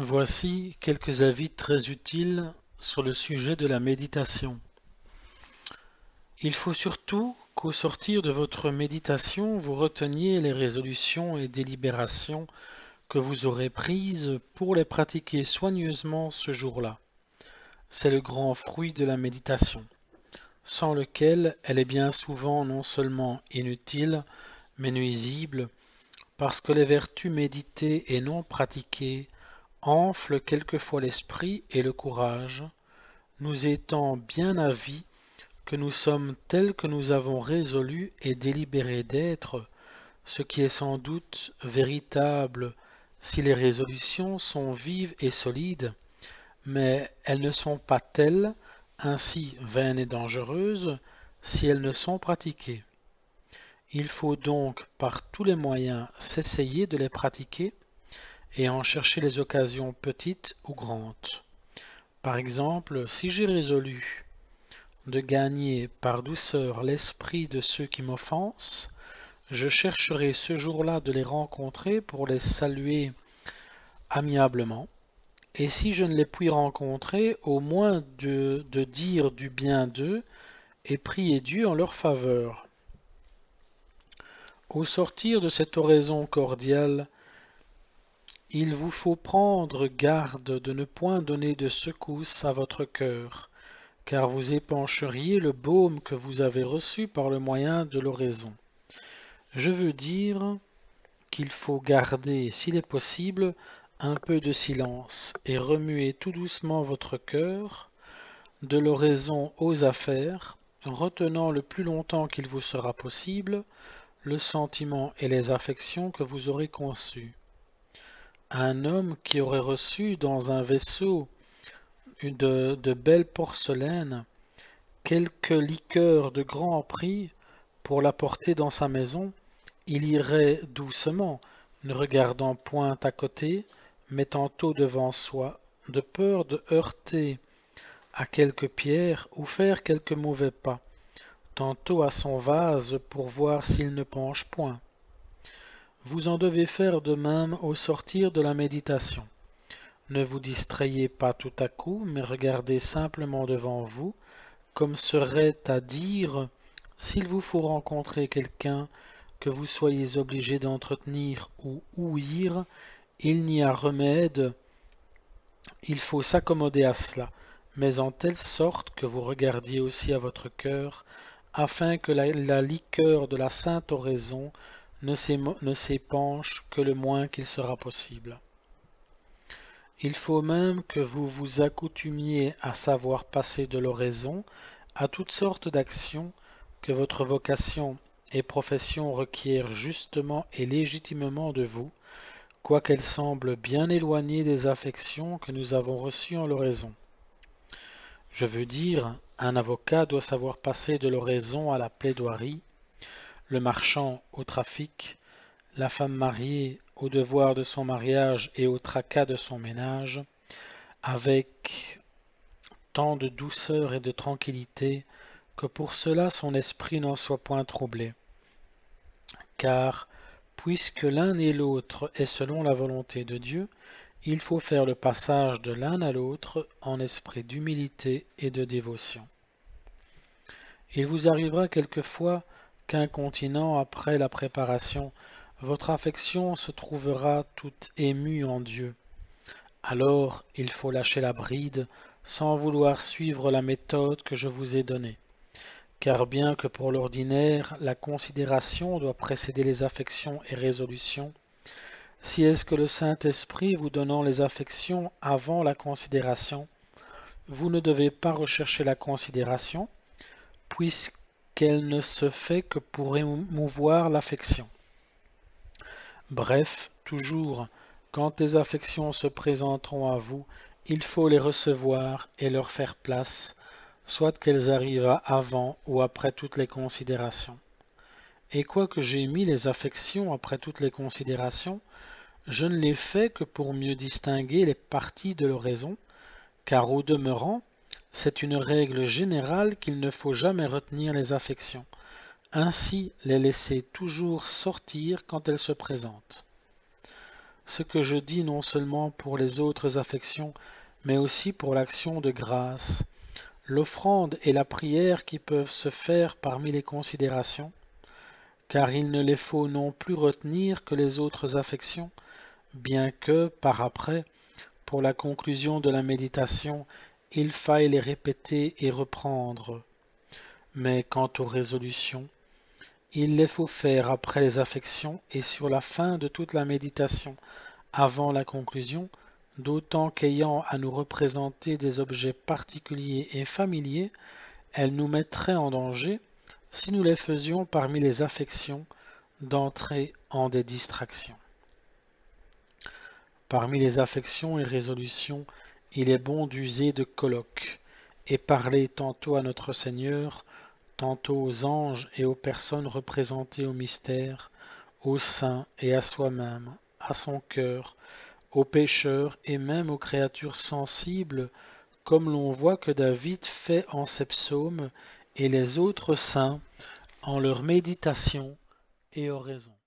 Voici quelques avis très utiles sur le sujet de la méditation. Il faut surtout qu'au sortir de votre méditation, vous reteniez les résolutions et délibérations que vous aurez prises pour les pratiquer soigneusement ce jour-là. C'est le grand fruit de la méditation, sans lequel elle est bien souvent non seulement inutile, mais nuisible, parce que les vertus méditées et non pratiquées enflent quelquefois l'esprit et le courage, nous étant bien avis que nous sommes tels que nous avons résolu et délibéré d'être, ce qui est sans doute véritable si les résolutions sont vives et solides, mais elles ne sont pas telles, ainsi vaines et dangereuses, si elles ne sont pratiquées. Il faut donc par tous les moyens s'essayer de les pratiquer et en chercher les occasions petites ou grandes. Par exemple, si j'ai résolu de gagner par douceur l'esprit de ceux qui m'offensent, je chercherai ce jour-là de les rencontrer pour les saluer amiablement, et si je ne les puis rencontrer, au moins de dire du bien d'eux et prier Dieu en leur faveur. Au sortir de cette oraison cordiale, il vous faut prendre garde de ne point donner de secousse à votre cœur, car vous épancheriez le baume que vous avez reçu par le moyen de l'oraison. Je veux dire qu'il faut garder, s'il est possible, un peu de silence et remuer tout doucement votre cœur, de l'oraison aux affaires, retenant le plus longtemps qu'il vous sera possible le sentiment et les affections que vous aurez conçus. Un homme qui aurait reçu dans un vaisseau de belle porcelaine quelque liqueur de grand prix pour l'apporter dans sa maison, il irait doucement, ne regardant point à côté, mais tantôt devant soi, de peur de heurter à quelque pierre ou faire quelque mauvais pas, tantôt à son vase pour voir s'il ne penche point. Vous en devez faire de même au sortir de la méditation. Ne vous distrayez pas tout à coup, mais regardez simplement devant vous, comme serait à dire, s'il vous faut rencontrer quelqu'un que vous soyez obligé d'entretenir ou ouïr, il n'y a remède, il faut s'accommoder à cela, mais en telle sorte que vous regardiez aussi à votre cœur, afin que la liqueur de la sainte oraison ne s'épanche que le moins qu'il sera possible. Il faut même que vous vous accoutumiez à savoir passer de l'oraison à toutes sortes d'actions que votre vocation et profession requièrent justement et légitimement de vous, quoiqu'elles semblent bien éloignées des affections que nous avons reçues en l'oraison. Je veux dire, un avocat doit savoir passer de l'oraison à la plaidoirie, le marchand au trafic, la femme mariée au devoir de son mariage et au tracas de son ménage, avec tant de douceur et de tranquillité que pour cela son esprit n'en soit point troublé. Car, puisque l'un et l'autre est selon la volonté de Dieu, il faut faire le passage de l'un à l'autre en esprit d'humilité et de dévotion. Il vous arrivera quelquefois qu'incontinent après la préparation, votre affection se trouvera toute émue en Dieu. Alors il faut lâcher la bride sans vouloir suivre la méthode que je vous ai donnée. Car bien que pour l'ordinaire la considération doit précéder les affections et résolutions, si est-ce que le Saint-Esprit vous donnant les affections avant la considération, vous ne devez pas rechercher la considération, puisqu'elle ne se fait que pour émouvoir l'affection. Bref, toujours, quand les affections se présenteront à vous, il faut les recevoir et leur faire place, soit qu'elles arrivent avant ou après toutes les considérations. Et quoique j'ai mis les affections après toutes les considérations, je ne les fais que pour mieux distinguer les parties de l'oraison, car au demeurant, c'est une règle générale qu'il ne faut jamais retenir les affections, ainsi les laisser toujours sortir quand elles se présentent. ce que je dis non seulement pour les autres affections, mais aussi pour l'action de grâce, l'offrande et la prière qui peuvent se faire parmi les considérations, car il ne les faut non plus retenir que les autres affections, bien que, par après, pour la conclusion de la méditation, il faille les répéter et reprendre. Mais quant aux résolutions, il les faut faire après les affections et sur la fin de toute la méditation, avant la conclusion, d'autant qu'ayant à nous représenter des objets particuliers et familiers, elles nous mettraient en danger, si nous les faisions parmi les affections, d'entrer en des distractions. Parmi les affections et résolutions, il est bon d'user de colloques, et parler tantôt à notre Seigneur, tantôt aux anges et aux personnes représentées au mystère, aux saints et à soi-même, à son cœur, aux pécheurs et même aux créatures sensibles, comme l'on voit que David fait en ses psaumes et les autres saints en leur méditation et oraison.